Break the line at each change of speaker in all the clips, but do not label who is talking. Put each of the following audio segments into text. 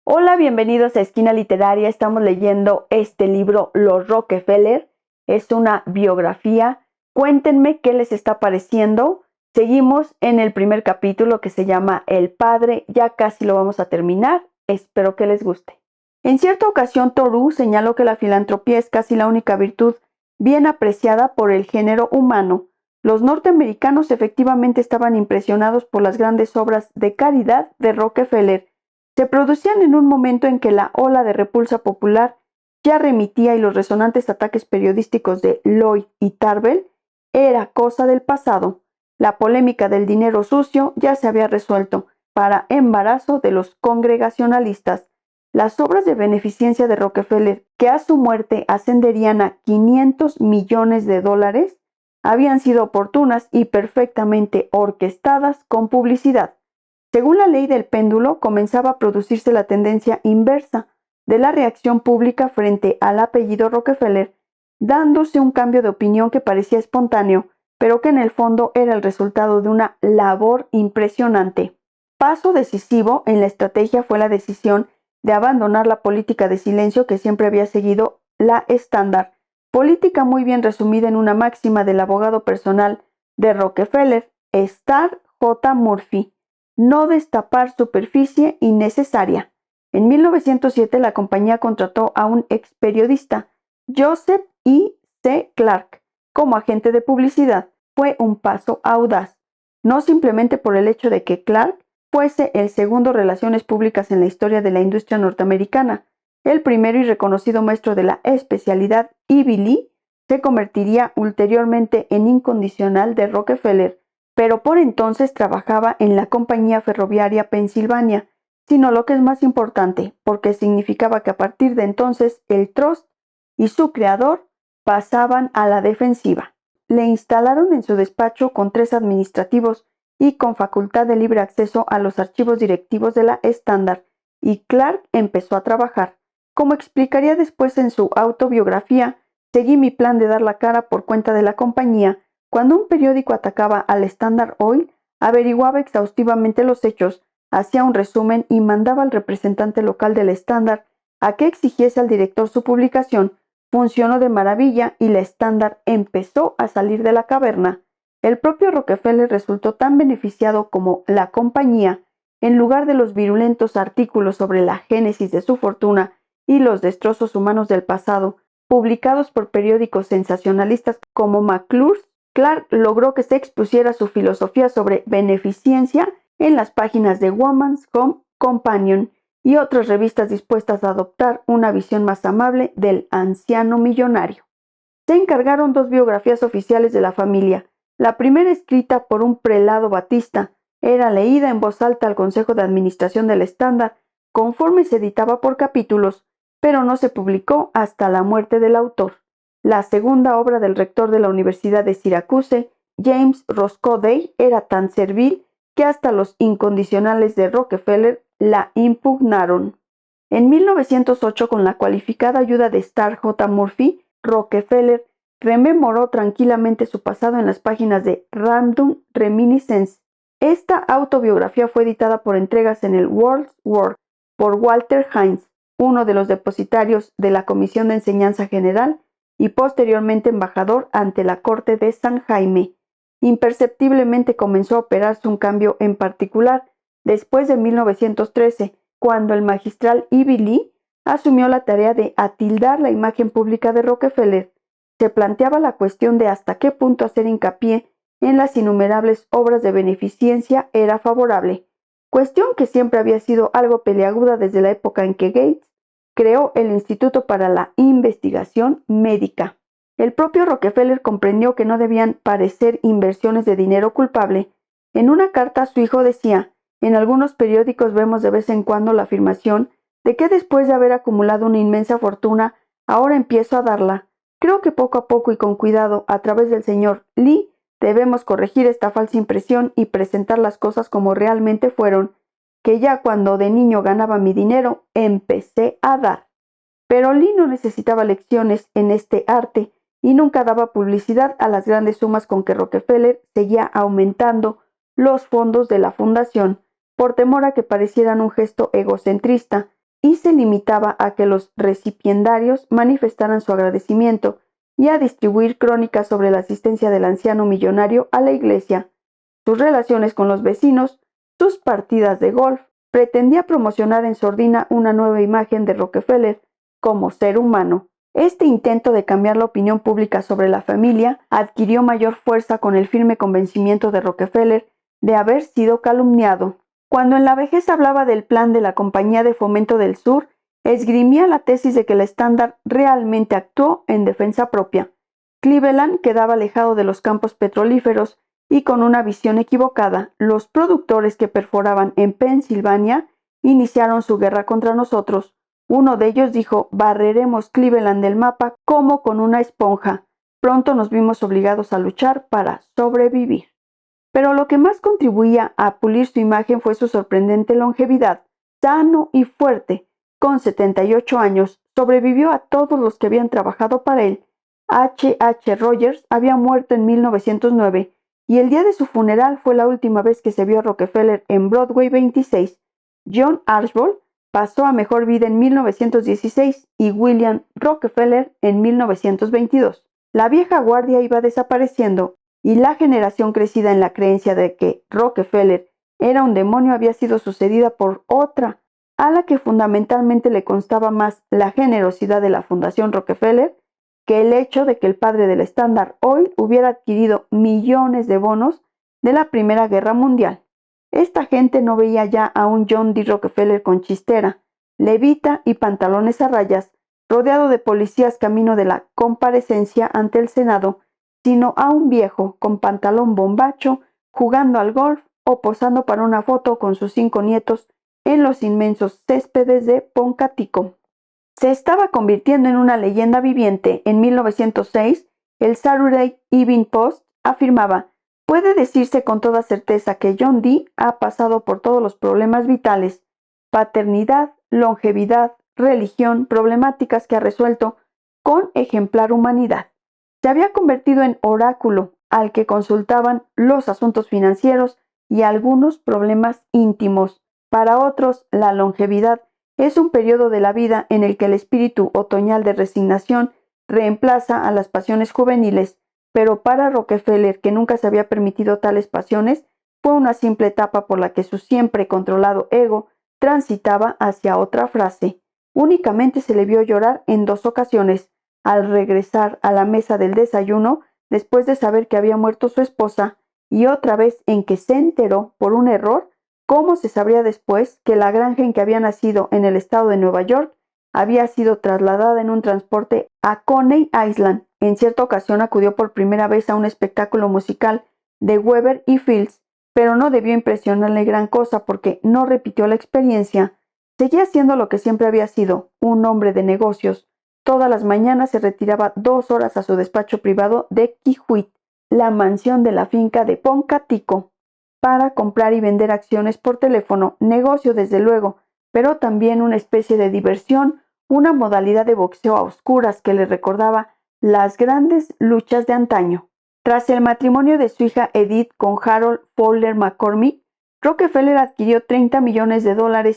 Hola, bienvenidos a Esquina Literaria. Estamos leyendo este libro, Los Rockefeller. Es una biografía. Cuéntenme qué les está pareciendo. Seguimos en el primer capítulo que se llama El Padre. Ya casi lo vamos a terminar. Espero que les guste. En cierta ocasión, Thoreau señaló que la filantropía es casi la única virtud bien apreciada por el género humano. Los norteamericanos efectivamente estaban impresionados por las grandes obras de caridad de Rockefeller. Se producían en un momento en que la ola de repulsa popular ya remitía y los resonantes ataques periodísticos de Lloyd y Tarbell era cosa del pasado. La polémica del dinero sucio ya se había resuelto, para embarazo de los congregacionalistas. Las obras de beneficencia de Rockefeller, que a su muerte ascenderían a $500 millones, habían sido oportunas y perfectamente orquestadas con publicidad. Según la ley del péndulo, comenzaba a producirse la tendencia inversa de la reacción pública frente al apellido Rockefeller, dándose un cambio de opinión que parecía espontáneo, pero que en el fondo era el resultado de una labor impresionante. Paso decisivo en la estrategia fue la decisión de abandonar la política de silencio que siempre había seguido la Standard, política muy bien resumida en una máxima del abogado personal de Rockefeller, Star J. Murphy: no destapar superficie innecesaria. En 1907 la compañía contrató a un ex periodista, Joseph E. C. Clark, como agente de publicidad. Fue un paso audaz, no simplemente por el hecho de que Clark fuese el segundo relaciones públicas en la historia de la industria norteamericana. El primero y reconocido maestro de la especialidad, Ivy Lee, se convertiría ulteriormente en incondicional de Rockefeller, pero por entonces trabajaba en la compañía ferroviaria Pennsylvania, sino lo que es más importante, porque significaba que a partir de entonces el Trust y su creador pasaban a la defensiva. Le instalaron en su despacho con 3 administrativos y con facultad de libre acceso a los archivos directivos de la Standard, y Clark empezó a trabajar. Como explicaría después en su autobiografía, seguí mi plan de dar la cara por cuenta de la compañía. Cuando un periódico atacaba al Standard Oil, averiguaba exhaustivamente los hechos, hacía un resumen y mandaba al representante local del Standard a que exigiese al director su publicación. Funcionó de maravilla y la Standard empezó a salir de la caverna. El propio Rockefeller resultó tan beneficiado como la compañía. En lugar de los virulentos artículos sobre la génesis de su fortuna y los destrozos humanos del pasado, publicados por periódicos sensacionalistas como McClure's, Clark logró que se expusiera su filosofía sobre beneficencia en las páginas de Woman's Home Companion y otras revistas dispuestas a adoptar una visión más amable del anciano millonario. Se encargaron 2 biografías oficiales de la familia. La primera, escrita por un prelado batista, era leída en voz alta al Consejo de Administración del Standard conforme se editaba por capítulos, pero no se publicó hasta la muerte del autor. La segunda, obra del rector de la Universidad de Syracuse, James Roscoe Day, era tan servil que hasta los incondicionales de Rockefeller la impugnaron. En 1908, con la cualificada ayuda de Star J. Murphy, Rockefeller rememoró tranquilamente su pasado en las páginas de Random Reminiscence. Esta autobiografía fue editada por entregas en el World's Work por Walter Hines, uno de los depositarios de la Comisión de Enseñanza General y posteriormente embajador ante la Corte de San Jaime. Imperceptiblemente comenzó a operarse un cambio en particular después de 1913, cuando el magistral Ivy Lee asumió la tarea de atildar la imagen pública de Rockefeller. Se planteaba la cuestión de hasta qué punto hacer hincapié en las innumerables obras de beneficencia era favorable, cuestión que siempre había sido algo peliaguda desde la época en que Gates creó el Instituto para la Investigación Médica. El propio Rockefeller comprendió que no debían parecer inversiones de dinero culpable. En una carta a su hijo decía: en algunos periódicos vemos de vez en cuando la afirmación de que después de haber acumulado una inmensa fortuna, ahora empiezo a darla. Creo que poco a poco y con cuidado, a través del señor Lee, debemos corregir esta falsa impresión y presentar las cosas como realmente fueron, que ya cuando de niño ganaba mi dinero, empecé a dar. Pero Lee no necesitaba lecciones en este arte y nunca daba publicidad a las grandes sumas con que Rockefeller seguía aumentando los fondos de la fundación, por temor a que parecieran un gesto egocentrista. y se limitaba a que los recipiendarios manifestaran su agradecimiento y a distribuir crónicas sobre la asistencia del anciano millonario a la iglesia, sus relaciones con los vecinos, sus partidas de golf. Pretendía promocionar en sordina una nueva imagen de Rockefeller como ser humano. Este intento de cambiar la opinión pública sobre la familia adquirió mayor fuerza con el firme convencimiento de Rockefeller de haber sido calumniado. Cuando en la vejez hablaba del plan de la Compañía de Fomento del Sur, esgrimía la tesis de que el Standard realmente actuó en defensa propia. Cleveland quedaba alejado de los campos petrolíferos y con una visión equivocada, los productores que perforaban en Pensilvania iniciaron su guerra contra nosotros. Uno de ellos dijo: barreremos Cleveland del mapa como con una esponja. Pronto nos vimos obligados a luchar para sobrevivir. Pero lo que más contribuía a pulir su imagen fue su sorprendente longevidad. Sano y fuerte, con 78 años, sobrevivió a todos los que habían trabajado para él. H. Rogers había muerto en 1909 y el día de su funeral fue la última vez que se vio a Rockefeller en Broadway 26. John Archbold pasó a mejor vida en 1916 y William Rockefeller en 1922. La vieja guardia iba desapareciendo y la generación crecida en la creencia de que Rockefeller era un demonio había sido sucedida por otra, a la que fundamentalmente le constaba más la generosidad de la Fundación Rockefeller que el hecho de que el padre del Standard Oil hubiera adquirido millones de bonos de la Primera Guerra Mundial. Esta gente no veía ya a un John D. Rockefeller con chistera, levita y pantalones a rayas, rodeado de policías camino de la comparecencia ante el Senado, sino a un viejo con pantalón bombacho, jugando al golf o posando para una foto con sus 5 nietos en los inmensos céspedes de Poncatico. Se estaba convirtiendo en una leyenda viviente. En 1906, el Saturday Evening Post afirmaba: puede decirse con toda certeza que John D. ha pasado por todos los problemas vitales, paternidad, longevidad, religión, problemáticas que ha resuelto con ejemplar humanidad. Se había convertido en oráculo al que consultaban los asuntos financieros y algunos problemas íntimos. Para otros, la longevidad es un periodo de la vida en el que el espíritu otoñal de resignación reemplaza a las pasiones juveniles, pero para Rockefeller, que nunca se había permitido tales pasiones, fue una simple etapa por la que su siempre controlado ego transitaba hacia otra fase. Únicamente se le vio llorar en 2 ocasiones: al regresar a la mesa del desayuno después de saber que había muerto su esposa, y otra vez en que se enteró, por un error, ¿cómo se sabría después que la granja en que había nacido en el estado de Nueva York había sido trasladada en un transporte a Coney Island? En cierta ocasión acudió por primera vez a un espectáculo musical de Weber y Fields, pero no debió impresionarle gran cosa porque no repitió la experiencia. Seguía siendo lo que siempre había sido, un hombre de negocios. Todas las mañanas se retiraba 2 horas a su despacho privado de Kiewit, la mansión de la finca de Poncatico, para comprar y vender acciones por teléfono, negocio desde luego, pero también una especie de diversión, una modalidad de boxeo a oscuras que le recordaba las grandes luchas de antaño. Tras el matrimonio de su hija Edith con Harold Fowler McCormick, Rockefeller adquirió $30 millones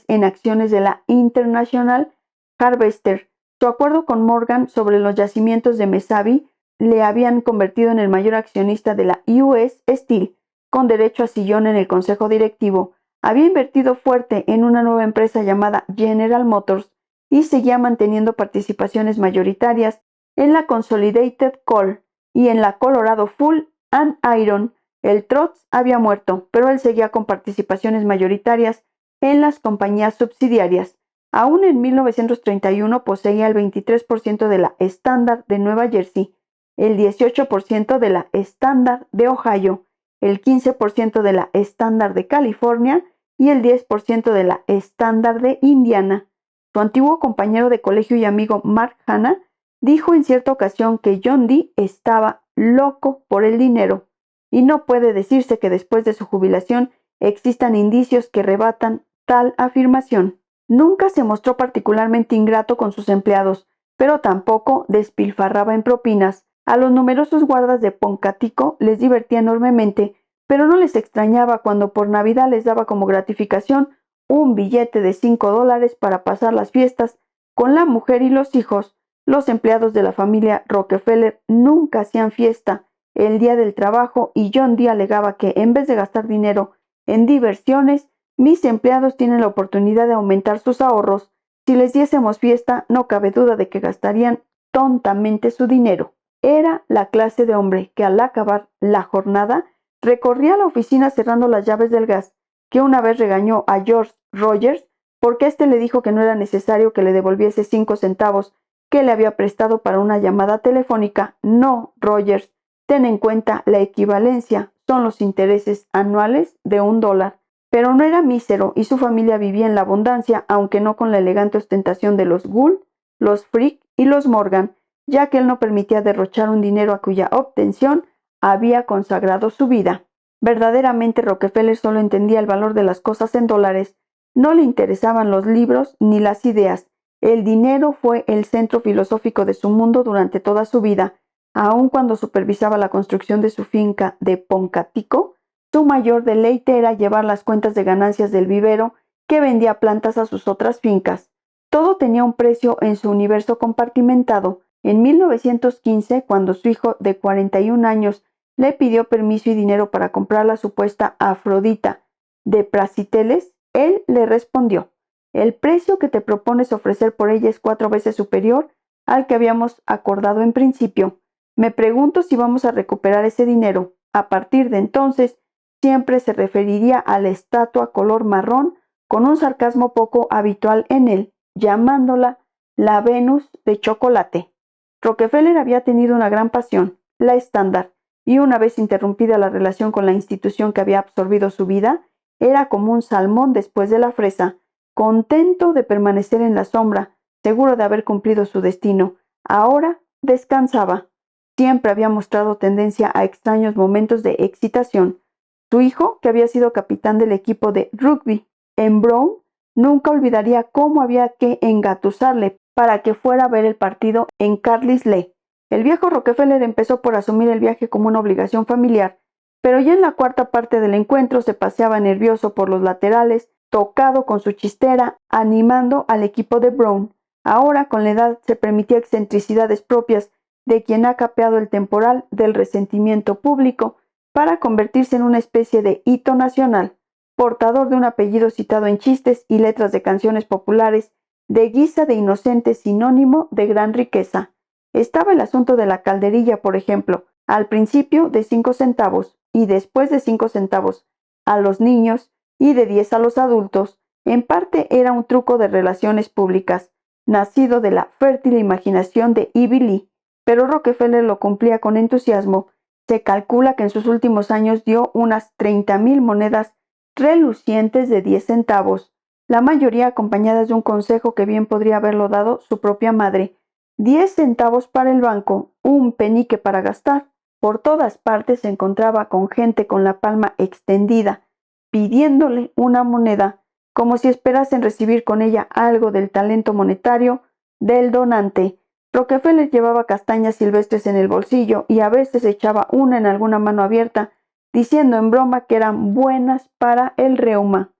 en acciones de la International Harvester. Su acuerdo con Morgan sobre los yacimientos de Mesabi le habían convertido en el mayor accionista de la US Steel, con derecho a sillón en el consejo directivo. Había invertido fuerte en una nueva empresa llamada General Motors y seguía manteniendo participaciones mayoritarias en la Consolidated Coal y en la Colorado Fuel and Iron. El Trotz había muerto, pero él seguía con participaciones mayoritarias en las compañías subsidiarias. Aún en 1931 poseía el 23% de la Standard de Nueva Jersey, el 18% de la Standard de Ohio, el 15% de la Standard de California y el 10% de la Standard de Indiana. Su antiguo compañero de colegio y amigo Mark Hanna dijo en cierta ocasión que John D. estaba loco por el dinero, y no puede decirse que después de su jubilación existan indicios que rebatan tal afirmación. Nunca se mostró particularmente ingrato con sus empleados, pero tampoco despilfarraba en propinas. A los numerosos guardas de Poncatico les divertía enormemente, pero no les extrañaba cuando por Navidad les daba como gratificación un billete de $5 para pasar las fiestas con la mujer y los hijos. Los empleados de la familia Rockefeller nunca hacían fiesta el día del trabajo y John Dee alegaba que en vez de gastar dinero en diversiones, mis empleados tienen la oportunidad de aumentar sus ahorros. Si les diésemos fiesta, no cabe duda de que gastarían tontamente su dinero. Era la clase de hombre que al acabar la jornada recorría la oficina cerrando las llaves del gas, que una vez regañó a George Rogers porque éste le dijo que no era necesario que le devolviese 5 centavos que le había prestado para una llamada telefónica. No, Rogers, ten en cuenta la equivalencia, son los intereses anuales de $1. Pero no era mísero y su familia vivía en la abundancia, aunque no con la elegante ostentación de los Gould, los Frick y los Morgan, ya que él no permitía derrochar un dinero a cuya obtención había consagrado su vida. Verdaderamente Rockefeller solo entendía el valor de las cosas en dólares. No le interesaban los libros ni las ideas. El dinero fue el centro filosófico de su mundo durante toda su vida. Aun cuando supervisaba la construcción de su finca de Poncatico, su mayor deleite era llevar las cuentas de ganancias del vivero que vendía plantas a sus otras fincas. Todo tenía un precio en su universo compartimentado. En 1915, cuando su hijo de 41 años le pidió permiso y dinero para comprar la supuesta Afrodita de Prasiteles, él le respondió: el precio que te propones ofrecer por ella es 4 veces superior al que habíamos acordado en principio. Me pregunto si vamos a recuperar ese dinero. A partir de entonces, siempre se referiría a la estatua color marrón con un sarcasmo poco habitual en él, llamándola la Venus de chocolate. Rockefeller había tenido una gran pasión, la Standard, y una vez interrumpida la relación con la institución que había absorbido su vida, era como un salmón después de la fresa, contento de permanecer en la sombra, seguro de haber cumplido su destino. Ahora descansaba. Siempre había mostrado tendencia a extraños momentos de excitación. Su hijo, que había sido capitán del equipo de rugby en Brown, nunca olvidaría cómo había que engatusarle para que fuera a ver el partido en Carlisle. El viejo Rockefeller empezó por asumir el viaje como una obligación familiar, pero ya en la cuarta parte del encuentro se paseaba nervioso por los laterales, tocado con su chistera, animando al equipo de Brown. Ahora, con la edad, se permitía excentricidades propias de quien ha capeado el temporal del resentimiento público para convertirse en una especie de hito nacional, portador de un apellido citado en chistes y letras de canciones populares, de guisa de inocente sinónimo de gran riqueza. Estaba el asunto de la calderilla, por ejemplo, al principio de 5 centavos y después de 5 centavos a los niños y de 10 a los adultos. En parte era un truco de relaciones públicas, nacido de la fértil imaginación de Ivy Lee, pero Rockefeller lo cumplía con entusiasmo. Se calcula que en sus últimos años dio unas 30,000 monedas relucientes de 10 centavos, la mayoría acompañadas de un consejo que bien podría haberlo dado su propia madre: 10 centavos para el banco, un penique para gastar. Por todas partes se encontraba con gente con la palma extendida, pidiéndole una moneda, como si esperasen recibir con ella algo del talento monetario del donante. Rockefeller llevaba castañas silvestres en el bolsillo y a veces echaba una en alguna mano abierta, diciendo en broma que eran buenas para el reuma.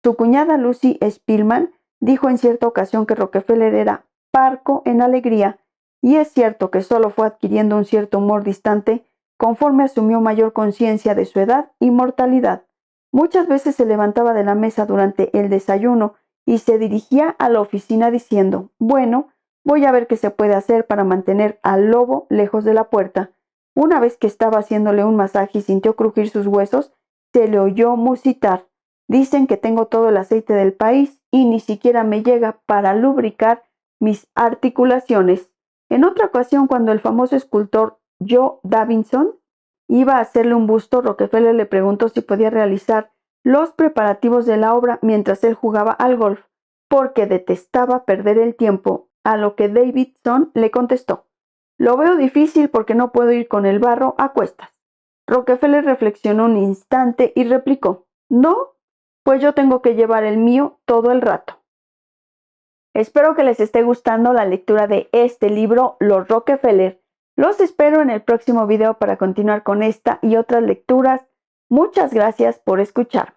Su cuñada Lucy Spillman dijo en cierta ocasión que Rockefeller era parco en alegría, y es cierto que solo fue adquiriendo un cierto humor distante conforme asumió mayor conciencia de su edad y mortalidad. Muchas veces se levantaba de la mesa durante el desayuno y se dirigía a la oficina diciendo: bueno, voy a ver qué se puede hacer para mantener al lobo lejos de la puerta. Una vez que estaba haciéndole un masaje y sintió crujir sus huesos, se le oyó musitar: dicen que tengo todo el aceite del país y ni siquiera me llega para lubricar mis articulaciones. En otra ocasión, cuando el famoso escultor Joe Davidson iba a hacerle un busto, Rockefeller le preguntó si podía realizar los preparativos de la obra mientras él jugaba al golf, porque detestaba perder el tiempo, a lo que Davidson le contestó: lo veo difícil porque no puedo ir con el barro a cuestas. Rockefeller reflexionó un instante y replicó: no, pues yo tengo que llevar el mío todo el rato. Espero que les esté gustando la lectura de este libro, Los Rockefeller. Los espero en el próximo video para continuar con esta y otras lecturas. Muchas gracias por escuchar.